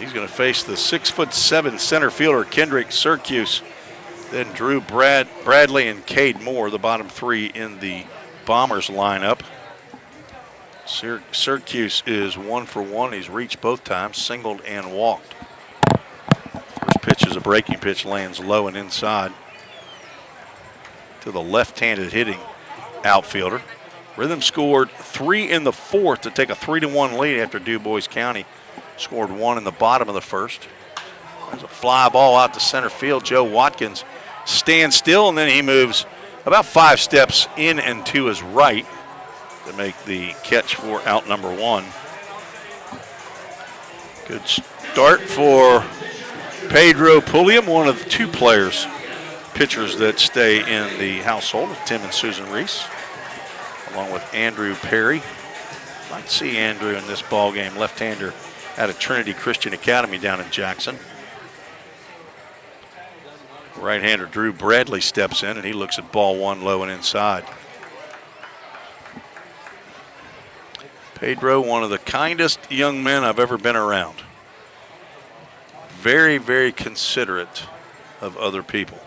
He's going to face the 6'7" center fielder, Kendrick Syracuse. Then Drew Bradley and Cade Moore, the bottom three in the Bombers lineup. Syracuse is 1 for 1. He's reached both times, singled and walked. First pitch is a breaking pitch, lands low and inside to the left-handed hitting outfielder. Rhythm scored 3 in the fourth to take a 3-1 lead after DuBois County scored 1 in the bottom of the first. There's a fly ball out to center field. Joe Watkins stands still, and then he moves about 5 steps in and to his right to make the catch for out number 1. Good start for Pedro Pulliam, one of the 2 pitchers that stay in the household of Tim and Susan Reese, along with Andrew Perry. Might see Andrew in this ball game, left-hander out of Trinity Christian Academy down in Jackson. Right-hander Drew Bradley steps in, and he looks at ball 1 low and inside. Pedro, one of the kindest young men I've ever been around. Very, very considerate of other people.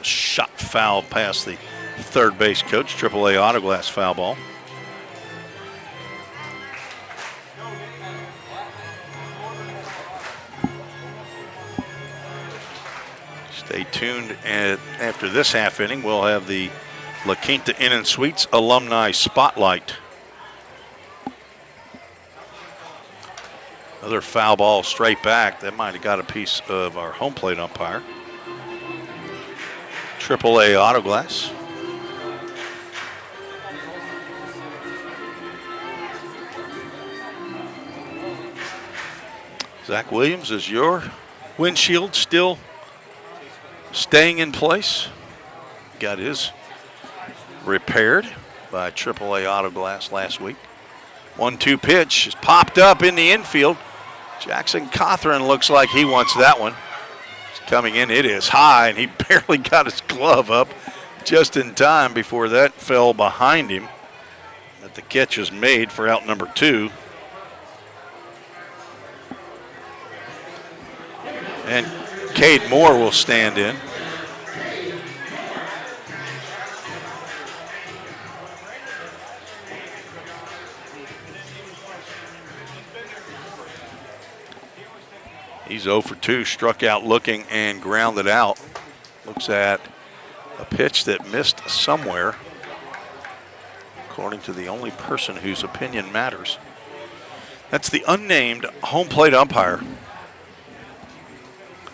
A shot foul past the third base coach, AAA Autoglass foul ball. Stay tuned, and after this half inning, we'll have the La Quinta Inn and Suites Alumni Spotlight. Another foul ball straight back. That might have got a piece of our home plate umpire. AAA Autoglass. Zach Williams, is your windshield still staying in place? Got his repaired by AAA Autoglass last week. 1-2 pitch is popped up in the infield. Jackson Cothran looks like he wants that one. It's coming in, it is high, and he barely got his glove up just in time before that fell behind him. But the catch is made for out number 2. And Cade Moore will stand in. He's 0 for 2, struck out looking and grounded out. Looks at a pitch that missed somewhere, according to the only person whose opinion matters. That's the unnamed home plate umpire,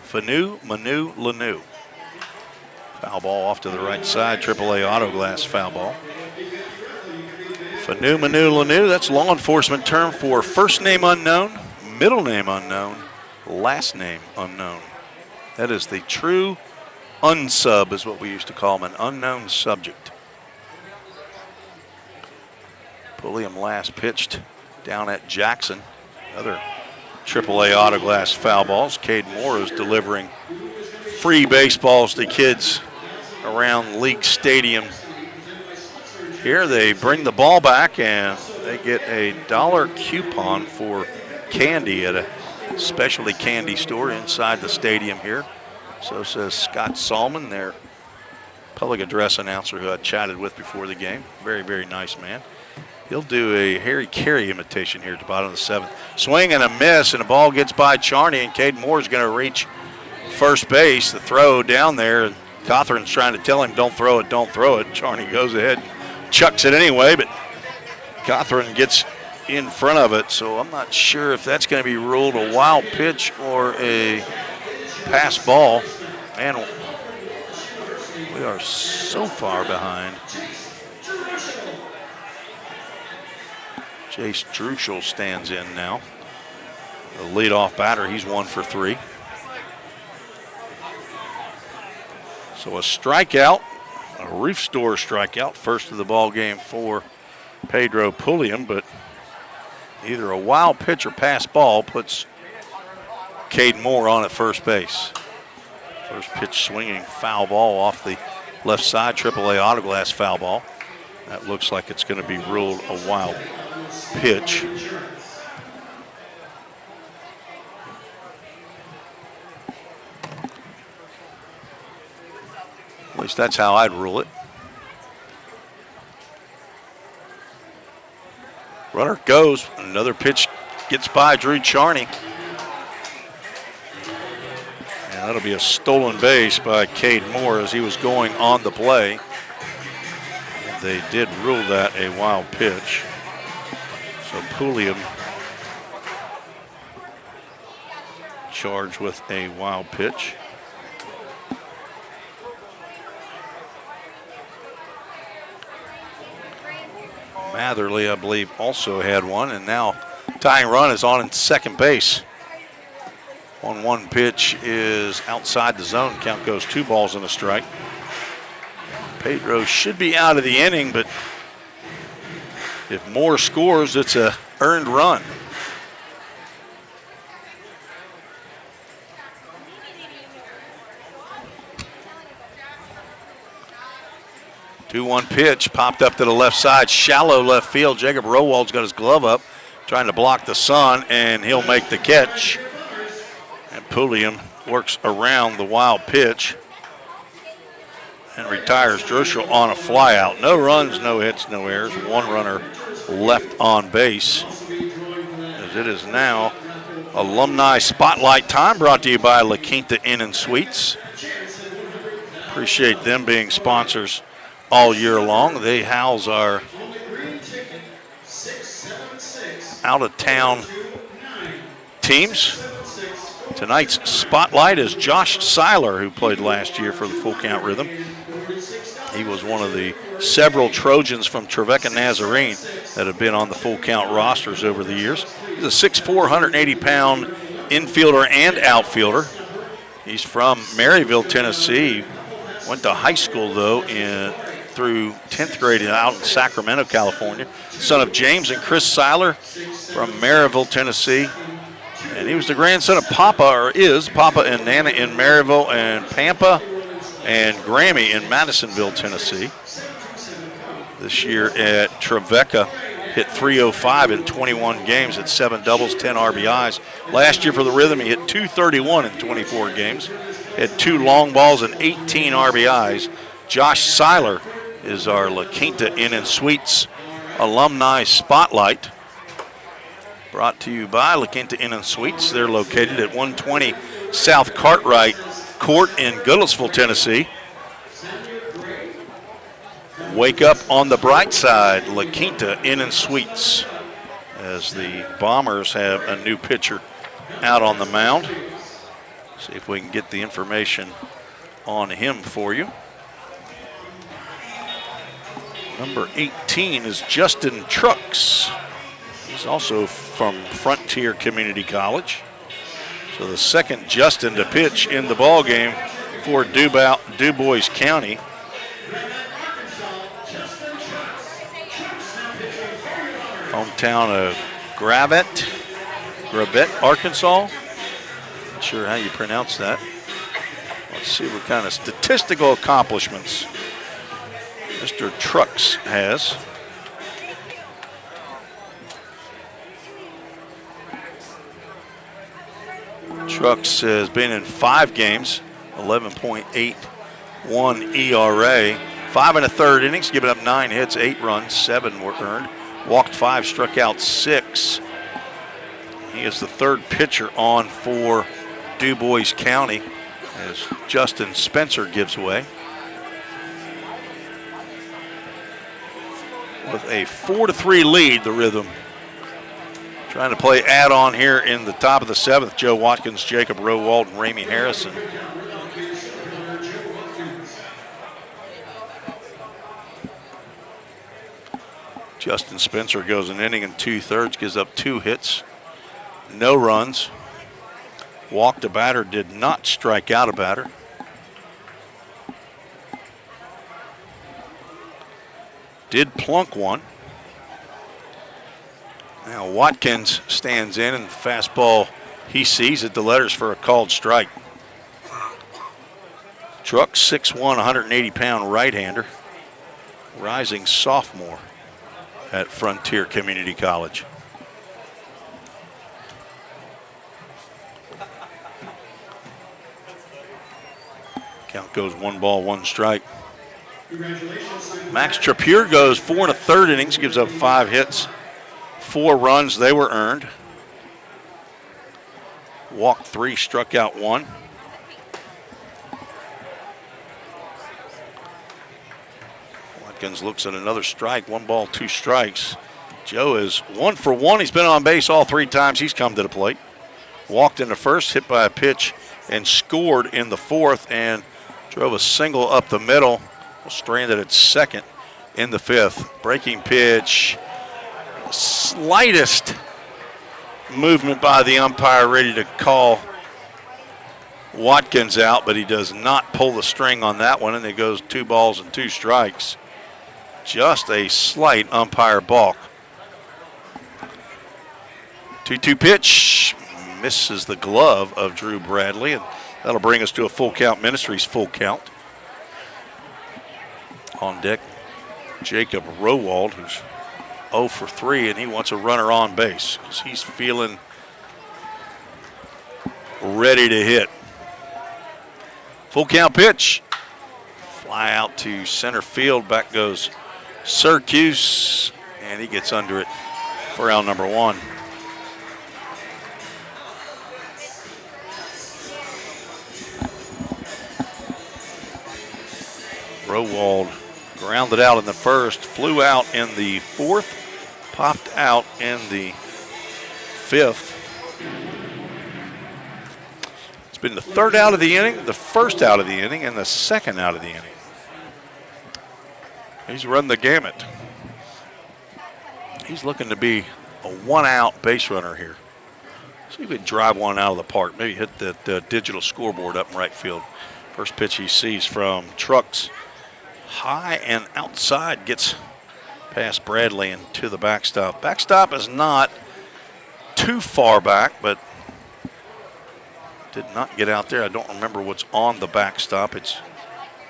Fanu Manu Lanu. Foul ball off to the right side, AAA Autoglass foul ball. Fanu Manu Lanu, that's law enforcement term for first name unknown, middle name unknown, last name unknown. That is the true unsub, is what we used to call him, an unknown subject. Pulliam last pitched down at Jackson. Another AAA Autoglass foul balls. Cade Moore is delivering free baseballs to kids around League Stadium. Here they bring the ball back and they get a $1 coupon for candy at a specialty candy store inside the stadium here. So says Scott Salmon, their public address announcer who I chatted with before the game. Very, very nice man. He'll do a Harry Carey imitation here at the bottom of the 7th. Swing and a miss, and the ball gets by Charney, and Cade Moore's going to reach first base. The throw down there, and Cothran's trying to tell him, don't throw it, don't throw it. Charney goes ahead, chucks it anyway, but Cothran gets in front of it, so I'm not sure if that's going to be ruled a wild pitch or a pass ball. And we are so far behind. Jace Druschel stands in now. The leadoff batter, he's 1 for 3. So a strikeout, a Roof Store strikeout, first of the ball game for Pedro Pulliam, but either a wild pitch or pass ball puts Cade Moore on at first base. First pitch swinging foul ball off the left side, AAA Autoglass foul ball. That looks like it's going to be ruled a wild pitch. least that's how I'd rule it. Runner goes. Another pitch gets by Drew Charney. And that'll be a stolen base by Cade Moore as he was going on the play. They did rule that a wild pitch. So Pulliam charged with a wild pitch. Matherly, I believe, also had one, and now tying run is on in second base. 1-1 pitch is outside the zone. Count goes 2 balls and a strike. Pedro should be out of the inning, but if Moore scores, it's a earned run. Two-one pitch popped up to the left side, shallow left field. Jacob Rowald's got his glove up, trying to block the sun, and he'll make the catch. And Pulliam works around the wild pitch and retires Droschel on a flyout. No runs, no hits, no errors. One runner left on base. As it is now Alumni Spotlight time, brought to you by La Quinta Inn & Suites. Appreciate them being sponsors all year long. They house our out-of-town teams. Tonight's spotlight is Josh Seiler, who played last year for the Full Count Rhythm. He was one of the several Trojans from Trevecca Nazarene that have been on the Full Count rosters over the years. He's a 6'4", 180-pound infielder and outfielder. He's from Maryville, Tennessee. Went to high school, though, through 10th grade out in Sacramento, California. Son of James and Chris Seiler from Maryville, Tennessee. And he was the grandson of Papa, or is Papa and Nana in Maryville, and Pampa and Grammy in Madisonville, Tennessee. This year at Trevecca, hit .305 in 21 games, hit 7 doubles, 10 RBIs. Last year for the Rhythm, he hit .231 in 24 games, had 2 long balls and 18 RBIs. Josh Seiler is our La Quinta Inn & Suites Alumni Spotlight, brought to you by La Quinta Inn & Suites. They're located at 120 South Cartwright Court in Goodlettsville, Tennessee. Wake up on the bright side, La Quinta Inn & Suites, as the Bombers have a new pitcher out on the mound. See if we can get the information on him for you. Number 18 is Justin Trucks. He's also from Frontier Community College. So the second Justin to pitch in the ball game for DuBois County. Hometown of Gravette, Arkansas. Not sure how you pronounce that. Let's see what kind of statistical accomplishments Mr. Trucks has. Trucks has been in 5 games, 11.81 ERA, 5 1/3 innings, giving up 9 hits, 8 runs, 7 were earned, walked 5, struck out 6. He is the third pitcher on for DuBois County as Justin Spencer gives away. With a 4-3 lead, the Rhythm trying to play add-on here in the top of the 7th. Joe Watkins, Jacob Rowald, and Ramey Harrison. Justin Spencer goes an inning and 2/3, gives up 2 hits, no runs. Walked a batter, did not strike out a batter. Did plunk one. Now Watkins stands in, and the fastball he sees at the letters for a called strike. Trucks, 6'1", 180-pound right-hander, rising sophomore at Frontier Community College. Count goes 1 ball, 1 strike. Max Trappier goes 4 1/3 innings, gives up 5 hits, 4 runs. They were earned. Walked 3, struck out 1. Watkins looks at another strike. 1 ball, 2 strikes. Joe is 1 for 1. He's been on base all 3 times he's come to the plate. Walked in the first, hit by a pitch, and scored in the 4th, and drove a single up the middle. Stranded at second in the 5th. Breaking pitch. Slightest movement by the umpire, ready to call Watkins out, but he does not pull the string on that one, and it goes 2 balls and 2 strikes. Just a slight umpire balk. 2-2 pitch. Misses the glove of Drew Bradley, and that'll bring us to a full count. Ministries full count. On deck, Jacob Rowald, who's 0 for 3, and he wants a runner on base because he's feeling ready to hit. Full count pitch. Fly out to center field. Back goes Syracuse, and he gets under it for out number 1. Rowald grounded out in the 1st, flew out in the 4th, popped out in the 5th. It's been the 3rd out of the inning, the 1st out of the inning, and the 2nd out of the inning. He's run the gamut. He's looking to be a 1-out base runner here. See if he can drive one out of the park. Maybe hit that digital scoreboard up in right field. First pitch he sees from Trucks. High and outside, gets past Bradley and to the backstop. Backstop is not too far back, but did not get out there. I don't remember what's on the backstop. It's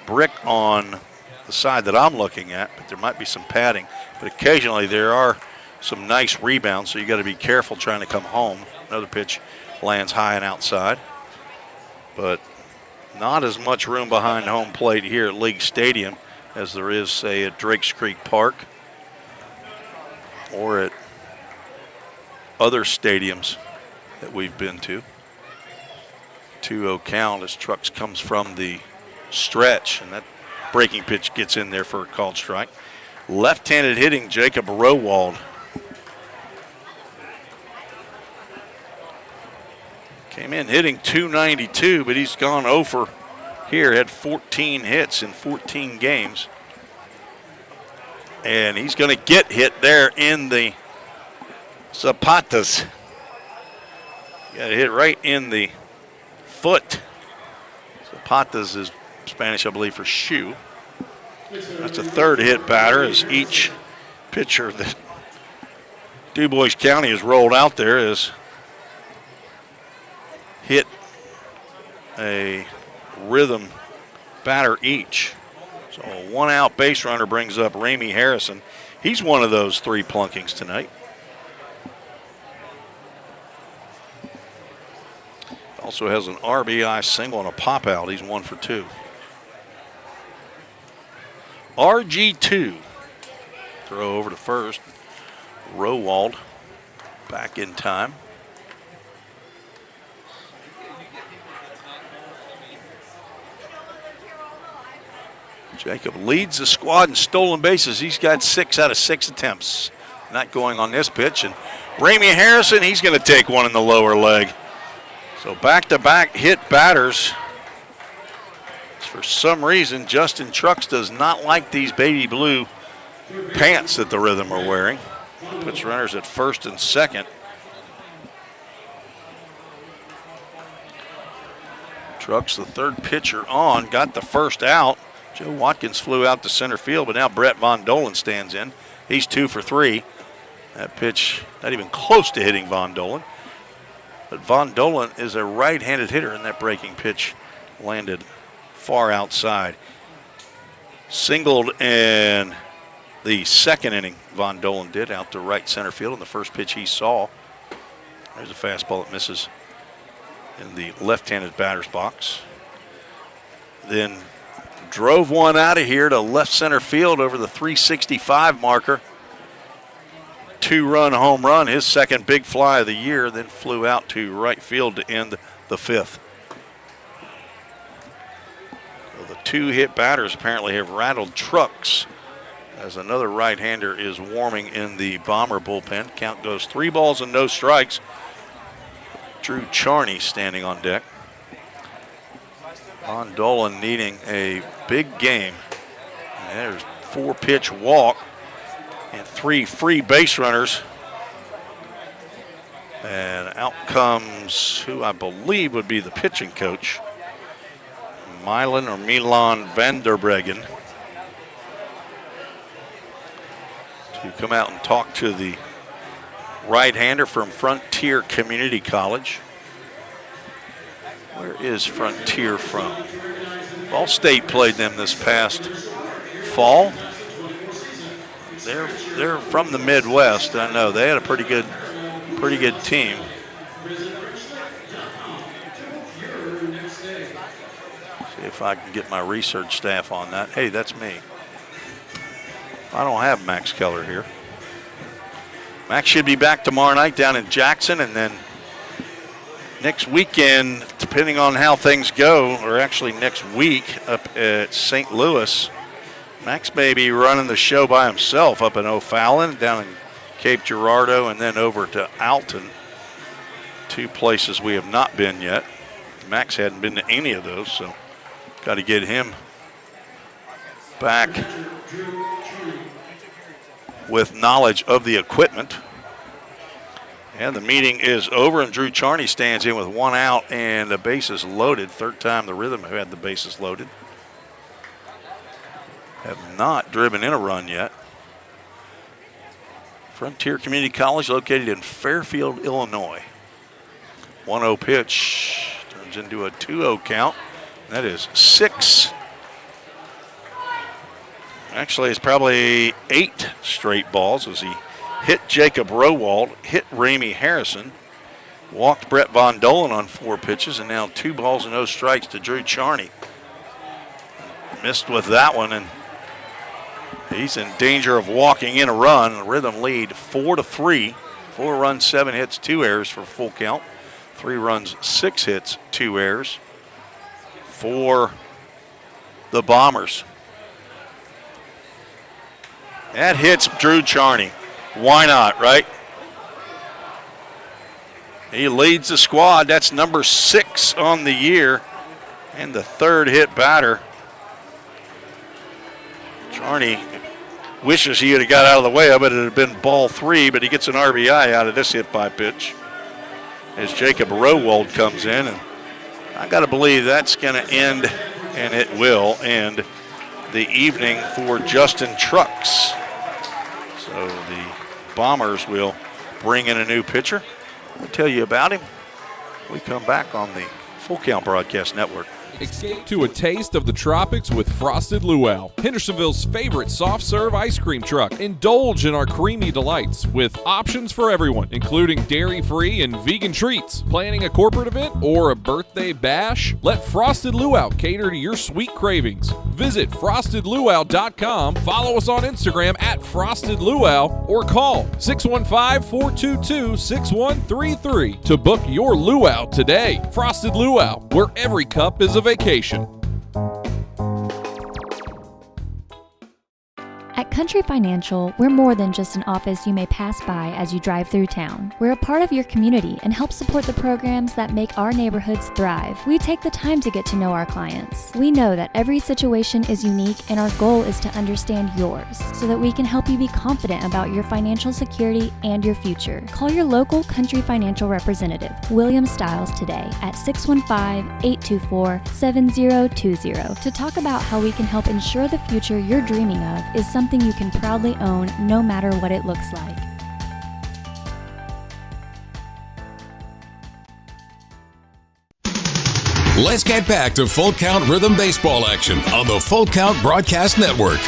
brick on the side that I'm looking at, but there might be some padding. But occasionally there are some nice rebounds, so you got to be careful trying to come home. Another pitch lands high and outside, but not as much room behind home plate here at League Stadium as there is, say, at Drakes Creek Park or at other stadiums that we've been to. 2-0 count as Trucks comes from the stretch, and that breaking pitch gets in there for a called strike. Left-handed hitting Jacob Rowald. Came in hitting .292, but he's gone 0 for here, had 14 hits in 14 games. And he's going to get hit there in the zapatas. Got hit right in the foot. Zapatas is Spanish, I believe, for shoe. That's a 3rd hit batter, as each pitcher that DuBois County has rolled out there has hit a rhythm batter each. So a 1-out base runner brings up Ramey Harrison. He's one of those 3 plunkings tonight. Also has an RBI single and a pop out. He's 1 for 2. RG2. Throw over to first. Rowald back in time. Jacob leads the squad in stolen bases. He's got 6 out of 6 attempts. Not going on this pitch. And Ramey Harrison, he's going to take one in the lower leg. So back-to-back hit batters. For some reason, Justin Trucks does not like these baby blue pants that the Rhythm are wearing. Puts runners at 1st and 2nd. Trucks, the 3rd pitcher on, got the 1st out. Joe Watkins flew out to center field, but now Brett Von Dolan stands in. He's 2 for 3. That pitch not even close to hitting Von Dolan. But Von Dolan is a right-handed hitter, and that breaking pitch landed far outside. Singled in the 2nd inning, Von Dolan did, out to right center field, and the first pitch he saw. There's a fastball that misses in the left-handed batter's box. Then drove one out of here to left center field over the 365 marker. 2-run home run, his second big fly of the year, then flew out to right field to end the 5th. So the 2 hit batters apparently have rattled trucks as another right-hander is warming in the Bomber bullpen. Count goes 3 balls and no strikes. Drew Charney standing on deck. Von Dolan needing a big game. And there's 4-pitch walk and 3 free base runners. And out comes who I believe would be the pitching coach, Milan van der Breggen, to come out and talk to the right-hander from Frontier Community College. Where is Frontier from? Ball State played them this past fall. They're from the Midwest. I know they had a pretty good team. See if I can get my research staff on that. Hey, that's me. I don't have Max Keller here. Max should be back tomorrow night down in Jackson, and then next weekend, depending on how things go, or actually next week up at St. Louis, Max may be running the show by himself up in O'Fallon, down in Cape Girardeau, and then over to Alton. 2 places we have not been yet. Max hadn't been to any of those, so got to get him back with knowledge of the equipment. And the meeting is over, and Drew Charney stands in with 1 out and the bases loaded. 3rd time the Rhythm have had the bases loaded. Have not driven in a run yet. Frontier Community College located in Fairfield, Illinois. 1-0 pitch turns into a 2-0 count. That is 6. Actually, it's probably 8 straight balls as he hit Jacob Rowald, hit Ramey Harrison, walked Brett Von Dolan on 4 pitches, and now 2 balls and no strikes to Drew Charney. Missed with that one, and he's in danger of walking in a run. The Rhythm lead 4-3. 4 runs, 7 hits, 2 errors for full count. 3 runs, 6 hits, 2 errors for the Bombers. That hits Drew Charney. Why not, right? He leads the squad. That's number 6 on the year and the 3rd hit batter. Charney wishes he would have got out of the way of it. It had been ball 3, but he gets an RBI out of this hit by pitch as Jacob Rowald comes in. And I got to believe that's going to end, and it will end, the evening for Justin Trucks. So the Bombers will bring in a new pitcher. We'll tell you about him when we come back on the Full Count Broadcast Network. Escape to a taste of the tropics with Frosted Luau, Hendersonville's favorite soft-serve ice cream truck. Indulge in our creamy delights with options for everyone, including dairy-free and vegan treats. Planning a corporate event or a birthday bash? Let Frosted Luau cater to your sweet cravings. Visit frostedluau.com, follow us on Instagram at Frosted Luau, or call 615-422-6133 to book your luau today. Frosted Luau, where every cup is a vacation. At Country Financial, we're more than just an office you may pass by as you drive through town. We're a part of your community and help support the programs that make our neighborhoods thrive. We take the time to get to know our clients. We know that every situation is unique, and our goal is to understand yours so that we can help you be confident about your financial security and your future. Call your local Country Financial representative, William Stiles, today at 615-824-7020 to talk about how we can help ensure the future you're dreaming of is something you can proudly own, no matter what it looks like. Let's get back to Full Count Rhythm Baseball action on the Full Count Broadcast Network.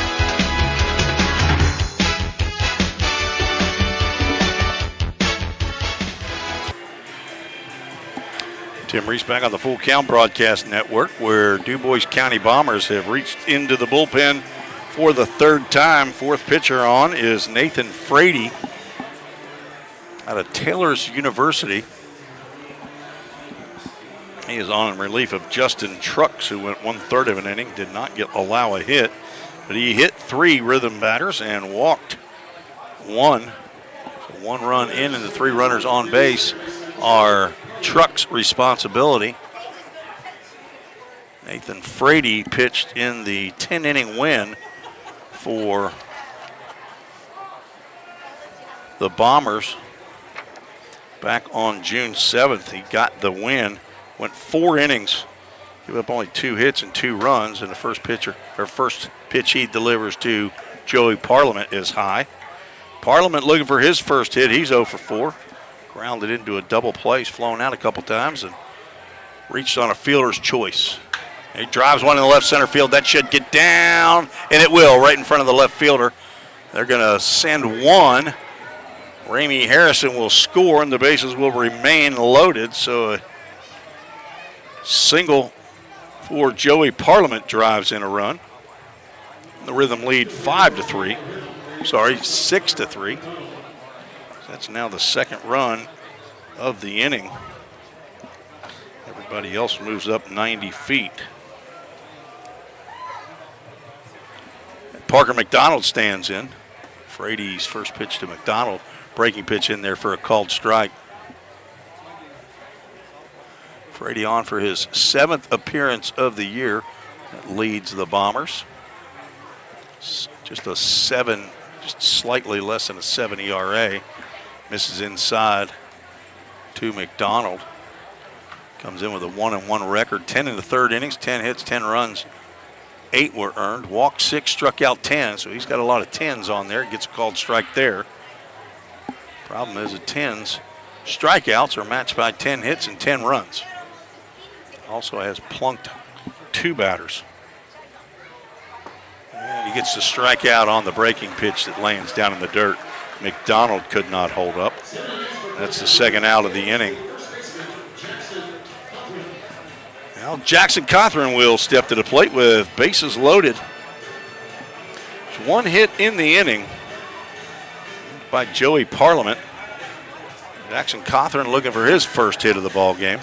Tim Reese back on the Full Count Broadcast Network, where DuBois County Bombers have reached into the bullpen for the third time. Fourth pitcher on is Nathan Frady out of Taylor's University. He is on in relief of Justin Trucks, who went 1/3 of an inning, did not allow a hit, but he hit 3 rhythm batters and walked 1. So 1 run in, and the 3 runners on base are Truck's responsibility. Nathan Frady pitched in the 10-inning win for the Bombers back on June 7th. He got the win, went 4 innings, gave up only 2 hits and 2 runs, and the first pitch he delivers to Joey Parliament is high. Parliament looking for his first hit. He's 0 for 4. Grounded into a double play, flown out a couple times, and reached on a fielder's choice. He drives one in the left center field. That should get down, and it will, right in front of the left fielder. They're going to send one. Ramey Harrison will score, and the bases will remain loaded. So a single for Joey Parliament drives in a run. The Rhythm lead 6-3. That's now the second run of the inning. Everybody else moves up 90 feet. Parker McDonald stands in. Frady's first pitch to McDonald. Breaking pitch in there for a called strike. Frady on for his 7th appearance of the year. That leads the Bombers. Just slightly less than a 7 ERA. Misses inside to McDonald. Comes in with a 1-1 record. 10 in the 3rd innings, 10 hits, 10 runs. 8 were earned. Walked 6, struck out 10. So he's got a lot of 10s on there. Gets a called strike there. Problem is the 10s, strikeouts are matched by 10 hits and 10 runs. Also has plunked 2 batters. And he gets the strikeout on the breaking pitch that lands down in the dirt. McDonald could not hold up. That's the second out of the inning. Now Jackson Cothran will step to the plate with bases loaded. There's 1 hit in the inning by Joey Parliament. Jackson Cothran looking for his first hit of the ball game.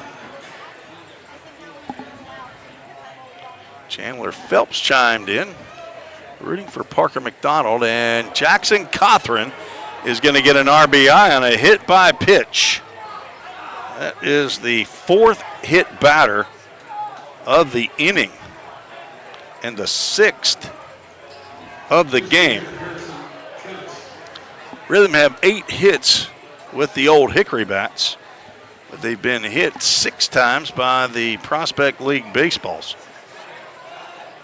Chandler Phelps chimed in, rooting for Parker McDonald, and Jackson Cothran is going to get an RBI on a hit by pitch. That is the 4th hit batter of the inning and the 6th of the game. Rhythm have 8 hits with the Old Hickory bats, but they've been hit 6 times by the Prospect League baseballs.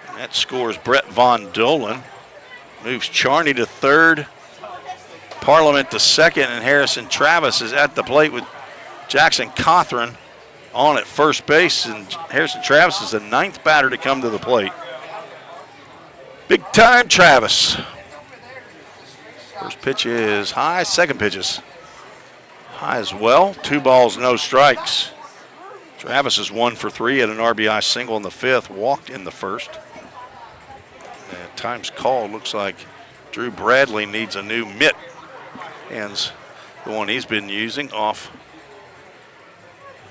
And that scores Brett Von Dolan. Moves Charney to 3rd, Parliament to 2nd, and Harrison Travis is at the plate with Jackson Cothran on at first base, and Harrison Travis is the 9th batter to come to the plate. Big time Travis. First pitch is high, second pitch is high as well. 2 balls, no strikes. Travis is 1 for 3 at an RBI single in the 5th, walked in the 1st. And time's called. Looks like Drew Bradley needs a new mitt. Hands the one he's been using off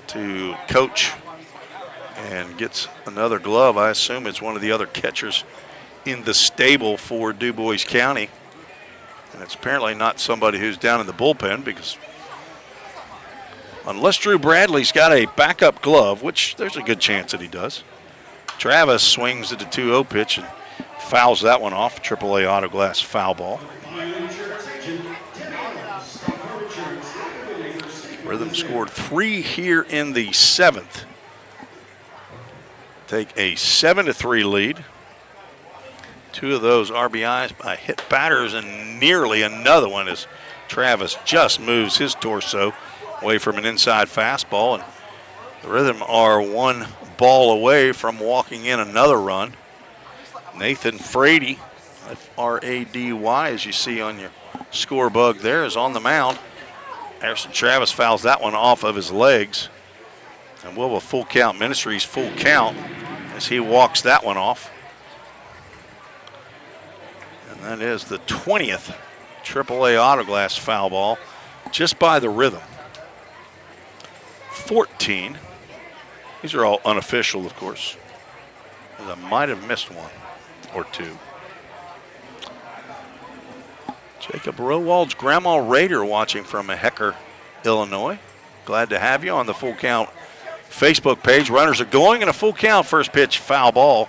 to coach and gets another glove. I assume it's one of the other catchers in the stable for DuBois County. And it's apparently not somebody who's down in the bullpen, because unless Drew Bradley's got a backup glove, which there's a good chance that he does, Travis swings at the 2-0 pitch and fouls that one off. AAA auto glass foul ball. Rhythm scored 3 here in the 7th. Take a 7-3 lead. 2 of those RBIs by hit batters, and nearly another one as Travis just moves his torso away from an inside fastball. And the Rhythm are 1 ball away from walking in another run. Nathan Frady, F-R-A-D-Y, as you see on your score bug there, is on the mound. Harrison Travis fouls that one off of his legs. And will a Full Count Ministries full count as he walks that one off. And that is the 20th AAA Autoglass foul ball, just by the Rhythm. 14. These are all unofficial, of course. I might have missed one or two. Jacob Rowald's Grandma Raider watching from Hecker, Illinois. Glad to have you on the Full Count Facebook page. Runners are going in a full count. First pitch, foul ball.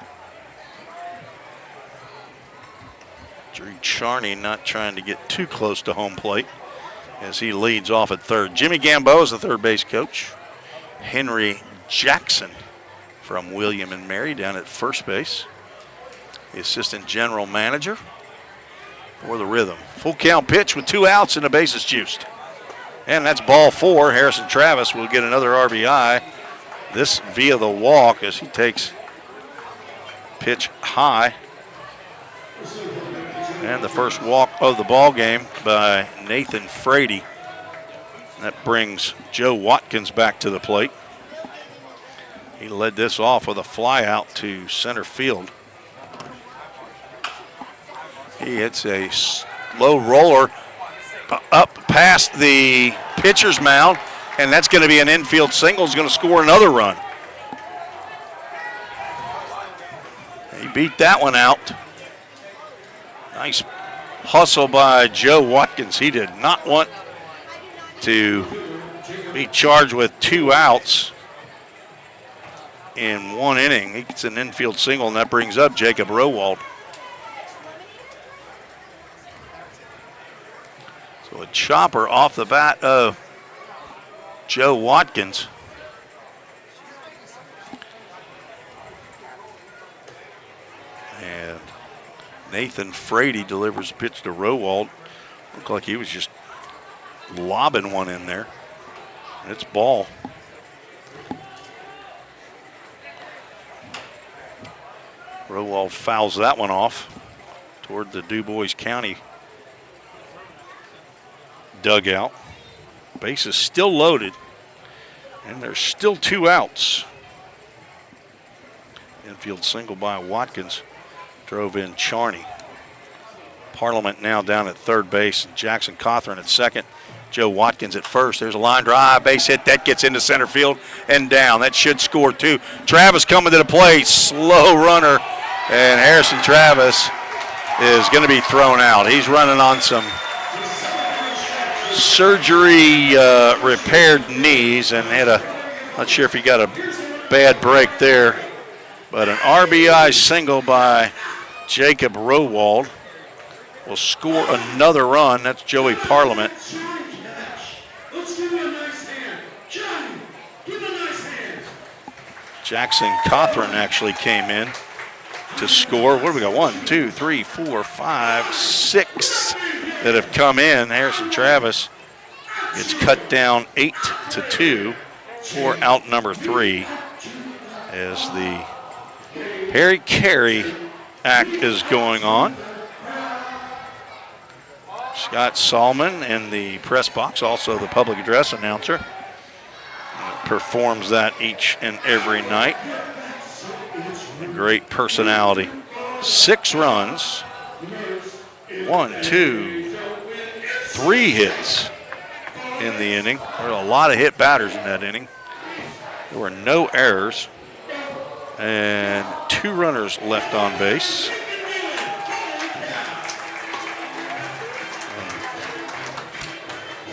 Drew Charney not trying to get too close to home plate as he leads off at third. Jimmy Gamboa is the third base coach. Henry Jackson from William and Mary down at first base. The assistant general manager for the Rhythm. Full count pitch with 2 outs and the bases juiced. And that's ball 4. Harrison Travis will get another RBI. This via the walk as he takes pitch high. And the first walk of the ball game by Nathan Frady. That brings Joe Watkins back to the plate. He led this off with a fly out to center field. He hits a slow roller up past the pitcher's mound, and that's going to be an infield single. He's going to score another run. He beat that one out. Nice hustle by Joe Watkins. He did not want to be charged with 2 outs in 1 inning. He gets an infield single, and that brings up Jacob Rowald. So a chopper off the bat of Joe Watkins. And Nathan Frady delivers a pitch to Rowald. Looked like he was just lobbing one in there. And it's ball. Rowald fouls that one off toward the DuBois County dugout. Base is still loaded, and there's still 2 outs. Infield single by Watkins drove in Charney. Parliament now down at third base. Jackson Cothran at second. Joe Watkins at first. There's a line drive, base hit. That gets into center field and down. That should score 2. Travis coming to the plate. Slow runner. And Harrison Travis is going to be thrown out. He's running on some surgery repaired knees and had not sure if he got a bad break there, but an RBI single by Jacob Rowald will score another run. That's Joey Parliament. Jackson Cothran actually came in to score. What do we got? 1, 2, 3, 4, 5, 6 that have come in. Harrison Travis gets cut down 8-2 for out number 3 as the Harry Carey act is going on. Scott Salmon in the press box, also the public address announcer, performs that each and every night. A great personality. 6 runs, 1, 2, 3 hits in the inning. There were a lot of hit batters in that inning. There were no errors and 2 runners left on base.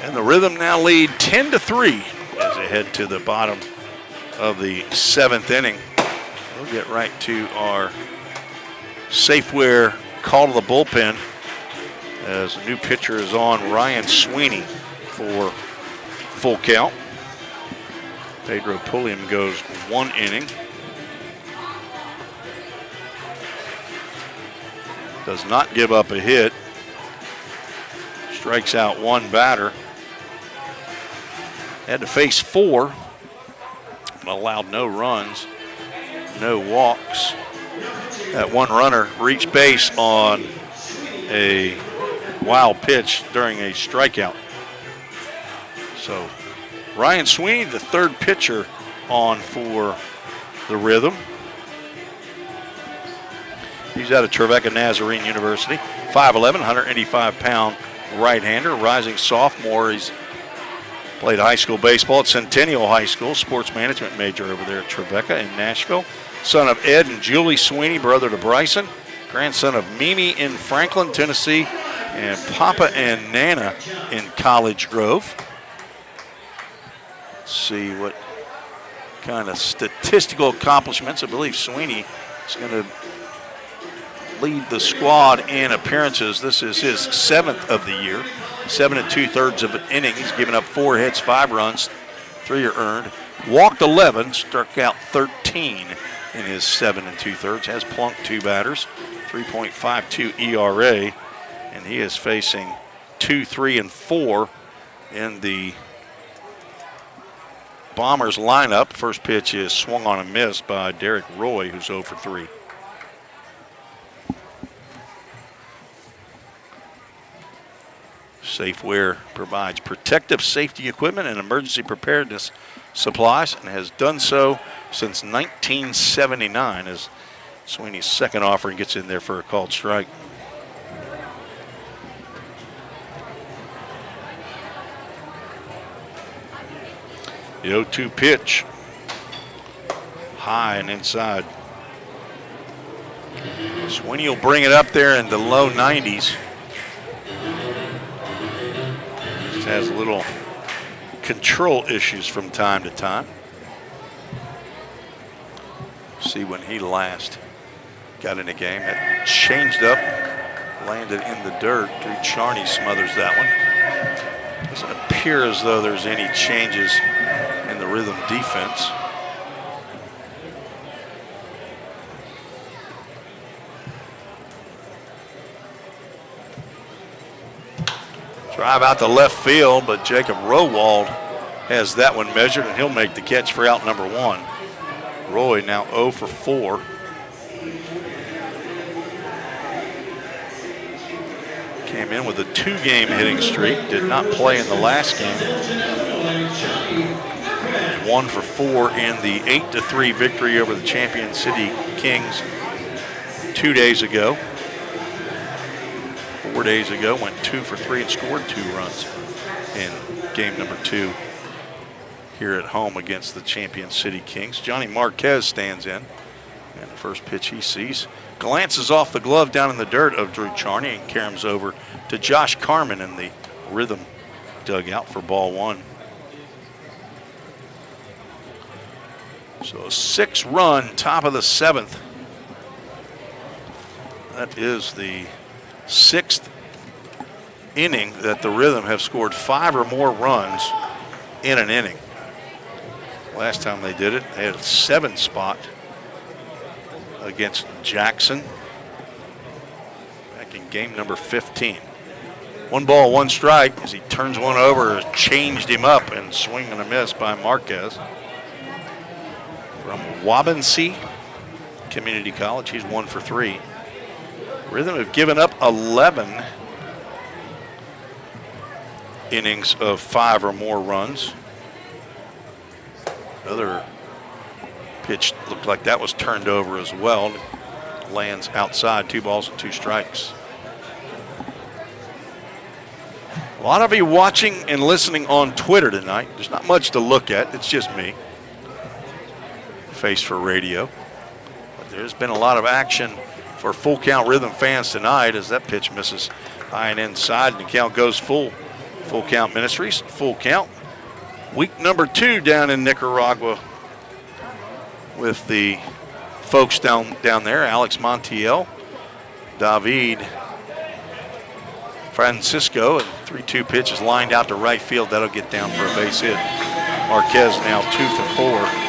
And the Rhythm now lead 10-3 as they head to the bottom of the 7th inning. We'll get right to our Safeware call to the bullpen as a new pitcher is on, Ryan Sweeney, for full count. Pedro Pulliam goes 1 inning. Does not give up a hit. Strikes out 1 batter. Had to face 4, but allowed no runs, no walks. That 1 runner reached base on a wild pitch during a strikeout. So Ryan Sweeney, the 3rd pitcher on for the Rhythm. He's out of Trevecca Nazarene University. 5'11", 185-pound right-hander, rising sophomore. He's played high school baseball at Centennial High School, sports management major over there at Trevecca in Nashville. Son of Ed and Julie Sweeney, brother to Bryson. Grandson of Mimi in Franklin, Tennessee, and Papa and Nana in College Grove. Let's see what kind of statistical accomplishments. I believe Sweeney is going to lead the squad in appearances. This is his 7th of the year. 7 2/3 of an inning. He's given up 4 hits, 5 runs, 3 are earned. Walked 11, struck out 13 in his 7 2/3. Has plunked 2 batters, 3.52 ERA, and he is facing 2, 3, and 4 in the Bombers lineup. First pitch is swung on and missed by Derek Roy, who's 0 for 3. Safeware provides protective safety equipment and emergency preparedness supplies and has done so since 1979 as Sweeney's second offering gets in there for a called strike. The 0-2 pitch, high and inside. Sweeney will bring it up there in the low 90s. Just has a little control issues from time to time. See when he last got in a game. That changed up, landed in the dirt. Drew Charney smothers that one. Doesn't appear as though there's any changes in the Rhythm defense. Drive out to left field, but Jacob Rowald has that one measured, and he'll make the catch for out number 1. Roy now 0 for 4. Came in with a 2-game hitting streak, did not play in the last game. 1 for 4 in the 8-3 victory over the Champion City Kings 2 days ago. 4 days ago, went 2 for 3 and scored 2 runs in game number 2 here at home against the Champion City Kings. Johnny Marquez stands in, and the first pitch he sees glances off the glove down in the dirt of Drew Charney and caroms over to Josh Carmen in the Rhythm dugout for ball 1. So a 6-run top of the 7th. That is the 6th inning that the Rhythm have scored 5 or more runs in an inning. Last time they did it, they had a 7 spot against Jackson back in game number 15. 1 ball, 1 strike as he turns one over, changed him up, and swing and a miss by Marquez. From Waubonsee Community College, he's 1 for 3. Rhythm have given up 11 innings of 5 or more runs. Another pitch looked like that was turned over as well. Lands outside, 2 balls and 2 strikes. A lot of you watching and listening on Twitter tonight. There's not much to look at. It's just me. Face for radio. But there's been a lot of action for Full Count Rhythm fans tonight as that pitch misses high and inside, and the count goes full. Full Count Ministries, Full Count. Week number 2 down in Nicaragua with the folks down there. Alex Montiel, David Francisco, and 3-2 pitch is lined out to right field. That'll get down for a base hit. Marquez now 2 for 4.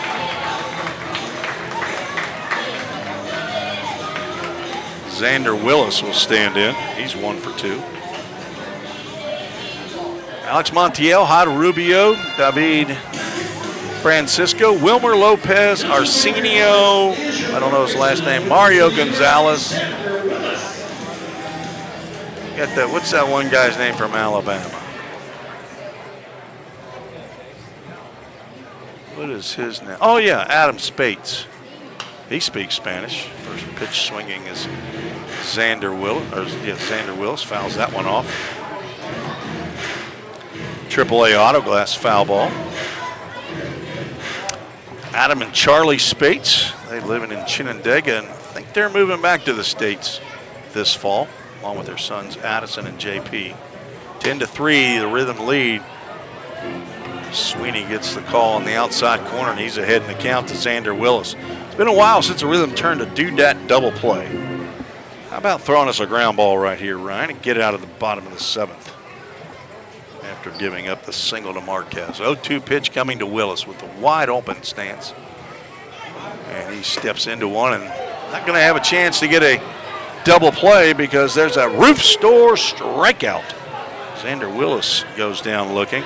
Xander Willis will stand in. He's 1 for 2. Alex Montiel, Jada Rubio, David Francisco, Wilmer Lopez, Arsenio, I don't know his last name, Mario Gonzalez. Got that, what's that one guy's name from Alabama? What is his name? Oh, yeah, Adam Spates. He speaks Spanish. First pitch swinging is Xander Willis. Xander Willis fouls that one off. AAA Autoglass foul ball. Adam and Charlie Spates. They live in Chinandega, and I think they're moving back to the States this fall, along with their sons Addison and JP. 10-3, the Rhythm lead. Sweeney gets the call on the outside corner, and he's ahead in the count to Xander Willis. It's been a while since the Rhythm turned to do that double play. How about throwing us a ground ball right here, Ryan, and get out of the bottom of the 7th after giving up the single to Marquez. 0-2 pitch coming to Willis with a wide open stance. And he steps into one and not going to have a chance to get a double play because there's a roof store strikeout. Xander Willis goes down looking.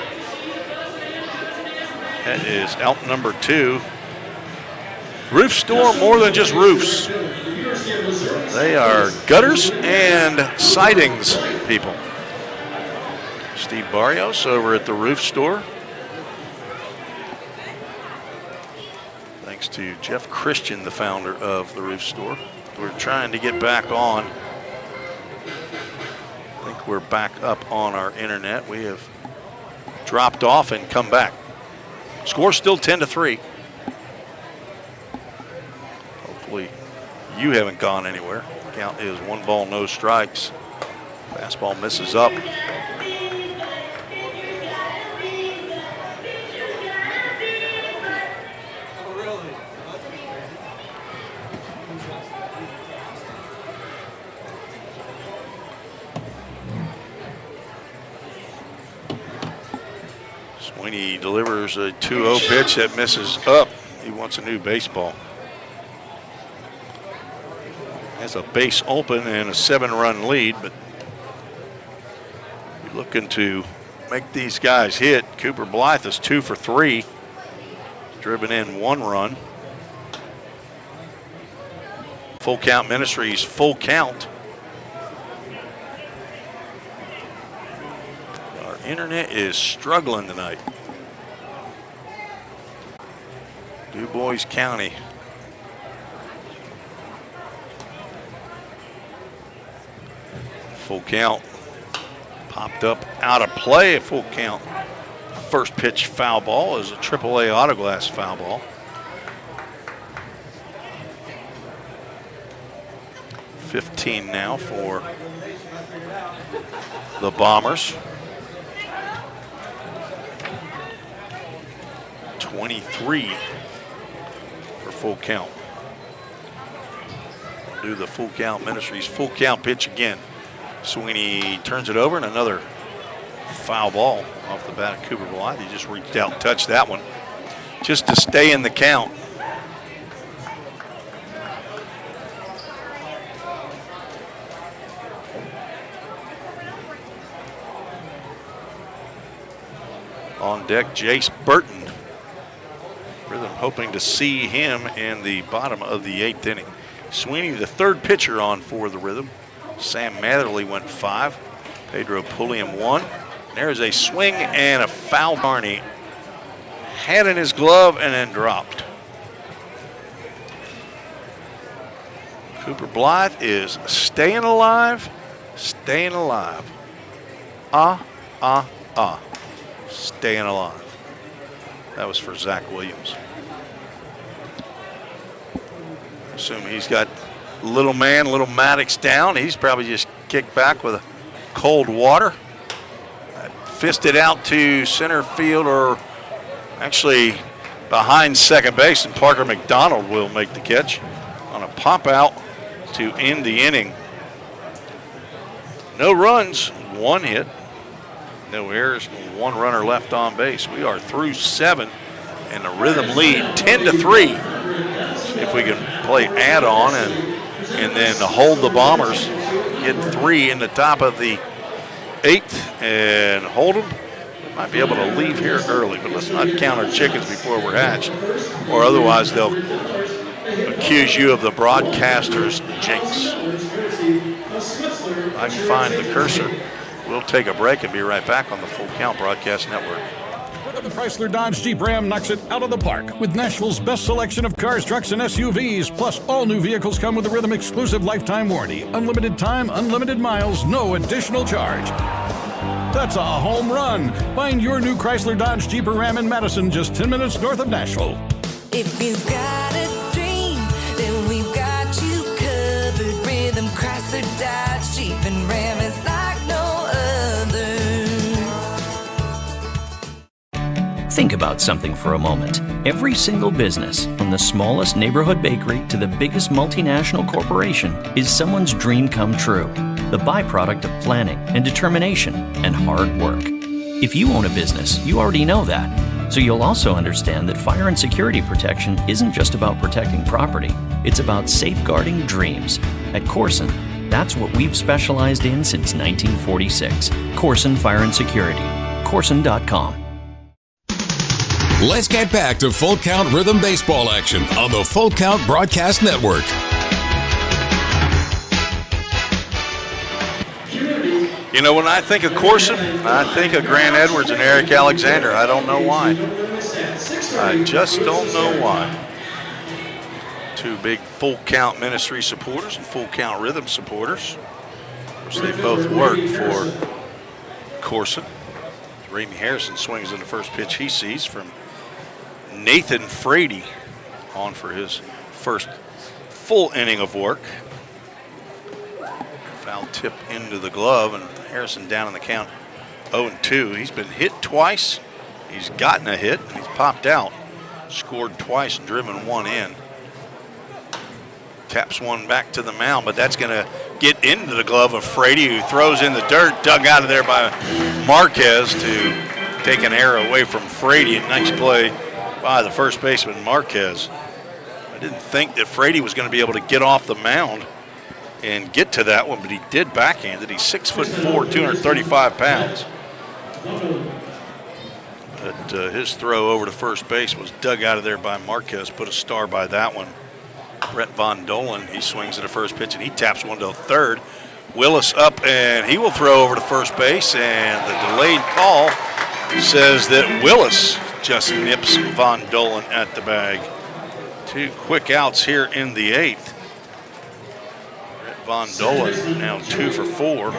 That is out number 2. Roof store, more than just roofs. They are gutters and sidings people. Steve Barrios over at the roof store. Thanks to Jeff Christian, the founder of the roof store. We're trying to get back on. I think we're back up on our internet. We have dropped off and come back. Score still 10-3. Hopefully you haven't gone anywhere. Count is 1 ball, no strikes. Fastball misses up. Sweeney delivers a 2-0 pitch that misses up. He wants a new baseball. Has a base open and a 7-run lead, but you're looking to make these guys hit. Cooper Blythe is 2 for 3. Driven in 1 run. Full Count Ministries, full count. Our internet is struggling tonight. DuBois County. Full count. Popped up out of play, a full count. First pitch foul ball is a AAA Autoglass foul ball. $15 now for the Bombers. 23 for full count. Do the Full Count Ministries full count pitch again. Sweeney turns it over, and another foul ball off the bat of Cooper Blythe. He just reached out and touched that one just to stay in the count. On deck, Jace Burton. Rhythm hoping to see him in the bottom of the 8th inning. Sweeney, the 3rd pitcher on for the Rhythm. Sam Matherly went 5. Pedro Pulliam 1. There's a swing and a foul. Barney had in his glove and then dropped. Cooper Blythe is staying alive, staying alive. Staying alive. That was for Zach Williams. Assume he's got little Maddox down. He's probably just kicked back with a cold water. Fisted out to center field, or actually behind second base, and Parker McDonald will make the catch on a pop out to end the inning. No runs, 1 hit. No errors, 1 runner left on base. We are through 7, and the Rhythm lead 10-3. See if we can play add-on and then hold the Bombers, get 3 in the top of the 8th and hold them. We might be able to leave here early, but let's not count our chickens before we're hatched, or otherwise they'll accuse you of the broadcaster's jinx. If I can find the cursor. We'll take a break and be right back on the Full Count Broadcast Network. The Chrysler Dodge Jeep Ram knocks it out of the park with Nashville's best selection of cars, trucks, and SUVs. Plus, all new vehicles come with a Rhythm exclusive lifetime warranty. Unlimited time, unlimited miles, no additional charge. That's a home run. Find your new Chrysler Dodge Jeep or Ram in Madison, just 10 minutes north of Nashville. If you've got a dream, then we've got you covered. Rhythm, Chrysler, Dodge, Jeep, and Ram is like no other. Think about something for a moment. Every single business, from the smallest neighborhood bakery to the biggest multinational corporation, is someone's dream come true. The byproduct of planning and determination and hard work. If you own a business, you already know that. So you'll also understand that fire and security protection isn't just about protecting property, it's about safeguarding dreams. At Corson, that's what we've specialized in since 1946. Corson Fire and Security. Corson.com. Let's get back to Full Count Rhythm Baseball action on the Full Count Broadcast Network. You know, when I think of Corson, I think of Grant Edwards and Eric Alexander. I don't know why. I just don't know why. Two big Full Count Ministry supporters and Full Count Rhythm supporters. Of course, they both work for Corson. Ramey Harrison swings in the first pitch he sees from Nathan Frady, on for his first full inning of work. Foul tip into the glove, and Harrison down in the count 0-2. He's been hit twice. He's gotten a hit, and he's popped out. Scored twice and driven one in. Taps one back to the mound, but that's going to get into the glove of Frady, who throws in the dirt, dug out of there by Marquez to take an error away from Frady. Nice play by the first baseman, Marquez. I didn't think that Frady was going to be able to get off the mound and get to that one, but he did backhand it. He's 6'4", 235 pounds. But his throw over to first base was dug out of there by Marquez. Put a star by that one. Brett Von Dolan, he swings at the first pitch and he taps one to third. Willis up, and he will throw over to first base, and the delayed call says that Willis just nips Von Dolan at the bag. Two quick outs here in the eighth. Von Dolan now 2 for 4.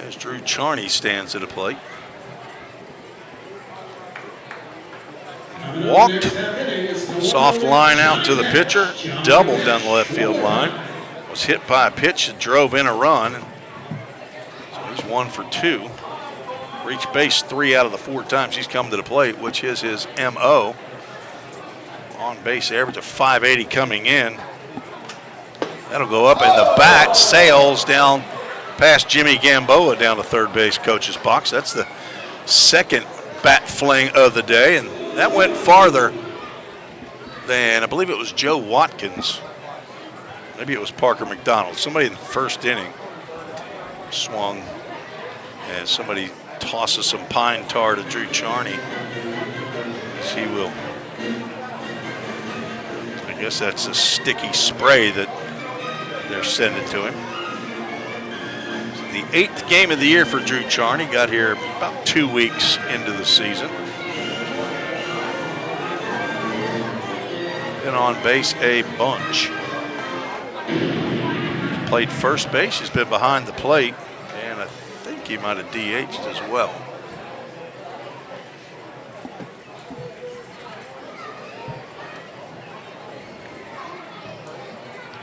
As Drew Charney stands at the plate. Walked, soft line out to the pitcher, doubled down the left field line. Was hit by a pitch that drove in a run. So he's 1 for 2. Reached base 3 out of the 4 times he's come to the plate, which is his MO. On base average of .580 coming in. That'll go up, and the bat sails down past Jimmy Gamboa down to third base coach's box. That's the second bat fling of the day, and that went farther than, I believe it was Joe Watkins. Maybe it was Parker McDonald. Somebody in the first inning swung, and somebody tosses some pine tar to Drew Charney. As he will, I guess that's a sticky spray that they're sending to him. It's the 8th game of the year for Drew Charney. Got here about 2 weeks into the season. Been on base a bunch. Played first base. He's been behind the plate, and I think he might have DH'd as well.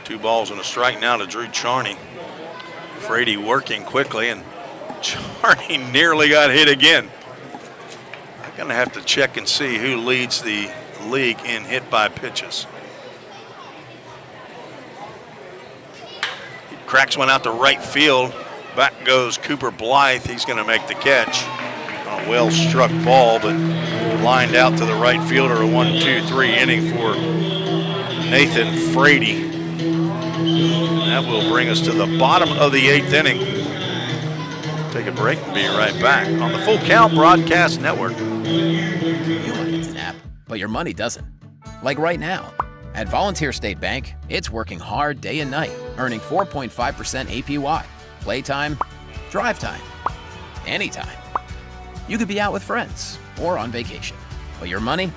Two balls and a strike now to Drew Charney. Frady working quickly, and Charney nearly got hit again. I'm going to have to check and see who leads the league in hit by pitches. He cracks one out to right field. Back goes Cooper Blythe. He's going to make the catch on a well-struck ball, but lined out to the right fielder. A 1-2-3 inning for Nathan Frady. That will bring us to the bottom of the 8th inning. Take a break and be right back on the Full Count Broadcast Network. You want it to snap, but your money doesn't. Like right now. At Volunteer State Bank, it's working hard day and night, earning 4.5% APY. Playtime, drive time, anytime. You could be out with friends or on vacation, but your money,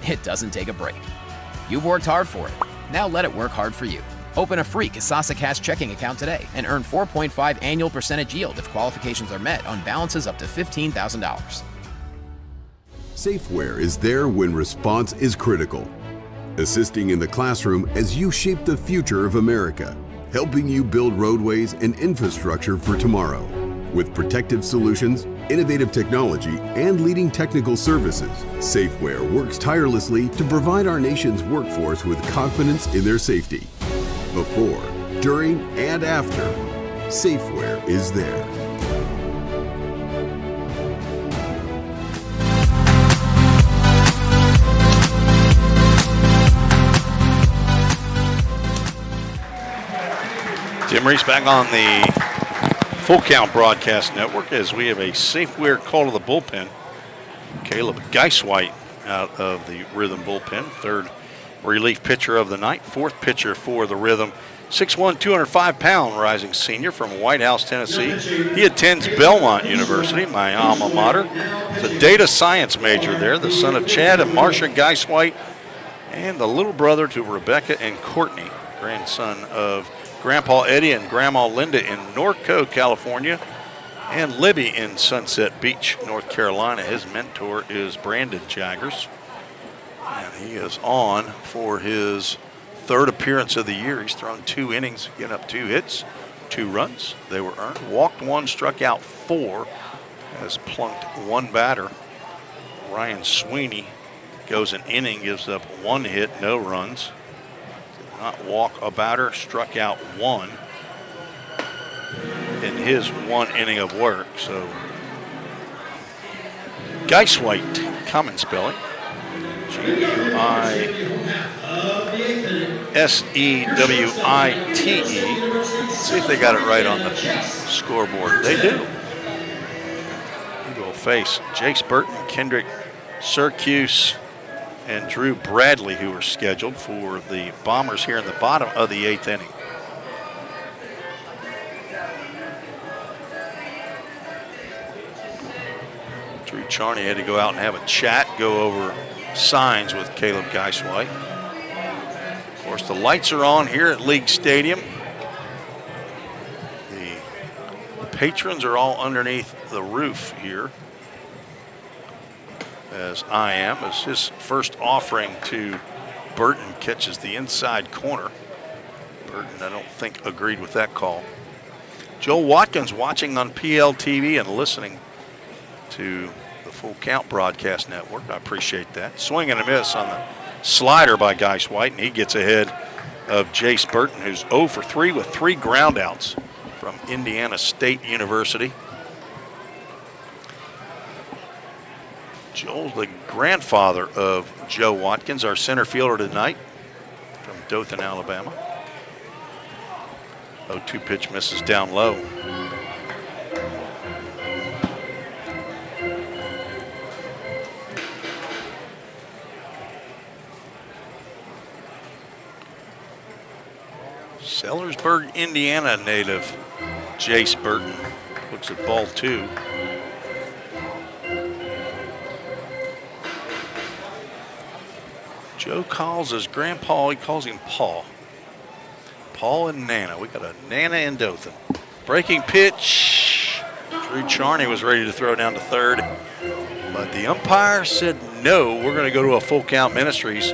it doesn't take a break. You've worked hard for it. Now let it work hard for you. Open a free Kasasa Cash checking account today and earn 4.5 annual percentage yield if qualifications are met on balances up to $15,000. Safeware is there when response is critical, assisting in the classroom as you shape the future of America, helping you build roadways and infrastructure for tomorrow. With protective solutions, innovative technology, and leading technical services, Safeware works tirelessly to provide our nation's workforce with confidence in their safety. Before, during, and after, Safeware is there. Tim Reese back on the Full Count Broadcast Network as we have a Safeware call to the bullpen. Caleb Geiswhite out of the Rhythm bullpen, third relief pitcher of the night, fourth pitcher for the Rhythm. 6'1", 205-pound rising senior from White House, Tennessee. He attends Belmont University, my alma mater. He's a data science major there, the son of Chad and Marcia Geiswhite, and the little brother to Rebecca and Courtney, grandson of Grandpa Eddie and Grandma Linda in Norco, California, and Libby in Sunset Beach, North Carolina. His mentor is Brandon Jaggers, and he is on for his third appearance of the year. He's thrown 2 innings, getting up 2 hits, 2 runs. They were earned. Walked 1, struck out 4, has plunked 1 batter. Ryan Sweeney goes an inning, gives up 1 hit, no runs. Not walk a batter, struck out 1 in his 1 inning of work. So Geiswhite, common spelling, G-U-I-S-E-W-I-T-E. Let's see if they got it right on the scoreboard. They do. He will face Jace Burton, Kendrick Syracuse, and Drew Bradley, who are scheduled for the Bombers here in the bottom of the 8th inning. Drew Charney had to go out and have a chat, go over signs with Caleb Geiswhite. Of course, the lights are on here at League Stadium. The patrons are all underneath the roof here, as I am, as his first offering to Burton catches the inside corner. Burton, I don't think, agreed with that call. Joel Watkins watching on PLTV and listening to the Full Count Broadcast Network. I appreciate that. Swing and a miss on the slider by Geiswhite, and he gets ahead of Jace Burton, who's 0 for 3 with 3 groundouts from Indiana State University. Joel's the grandfather of Joe Watkins, our center fielder tonight from Dothan, Alabama. 0-2 pitch misses down low. Sellersburg, Indiana native Jace Burton looks at ball 2. Joe calls his grandpa, he calls him Paul. Paul and Nana. We got a Nana in Dothan. Breaking pitch. Drew Charney was ready to throw down to third, but the umpire said no, we're going to go to a Full Count Ministries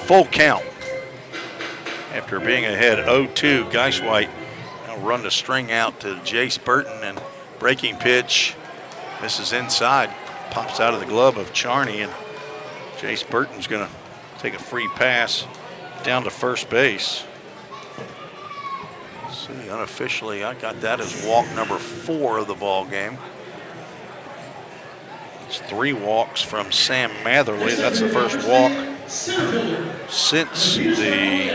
full count. After being ahead 0-2, Geiswhite now run the string out to Jace Burton, and breaking pitch misses inside, pops out of the glove of Charney, and Jace Burton's going to take a free pass down to first base. Let's see, unofficially, I got that as walk number 4 of the ball game. It's 3 walks from Sam Matherly. That's the first walk since the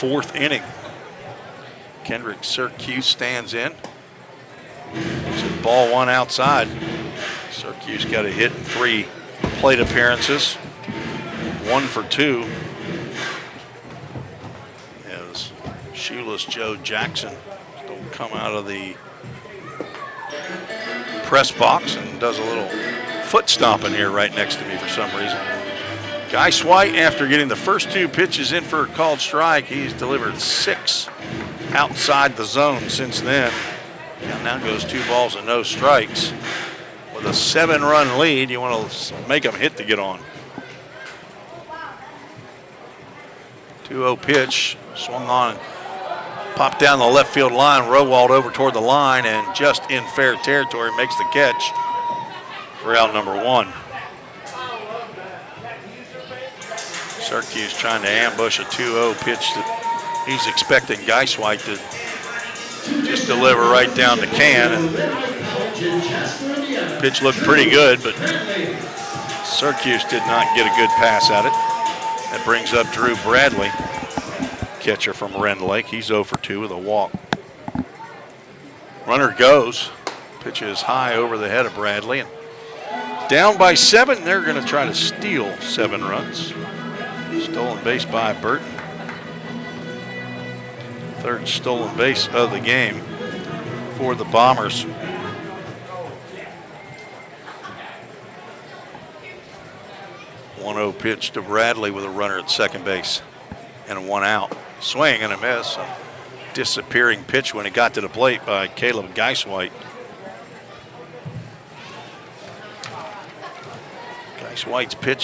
4th inning. Kendrick Syracuse stands in. It's a ball 1 outside. Syracuse got a hit in 3 plate appearances. 1 for 2. As shoeless Joe Jackson don't come out of the press box and does a little foot stomping here right next to me for some reason. Guy White, after getting the first 2 pitches in for a called strike, he's delivered 6 outside the zone since then. And now goes 2 balls and no strikes. With a 7-run lead, you want to make them hit to get on. 2-0 pitch, swung on, popped down the left field line, Rowald over toward the line, and just in fair territory makes the catch for out number 1. Syracuse trying to ambush a 2-0 pitch that he's expecting Geisweit to just deliver right down the can. And pitch looked pretty good, but Syracuse did not get a good pass at it. That brings up Drew Bradley, catcher from Rend Lake. He's 0 for 2 with a walk. Runner goes. Pitch is high over the head of Bradley. And down by 7, they're going to try to steal 7 runs. Stolen base by Burton. 3rd stolen base of the game for the Bombers. One-0 pitch to Bradley with a runner at second base and 1 out. Swing and a miss. A disappearing pitch when it got to the plate by Caleb Geisweit. Geisweit's pitch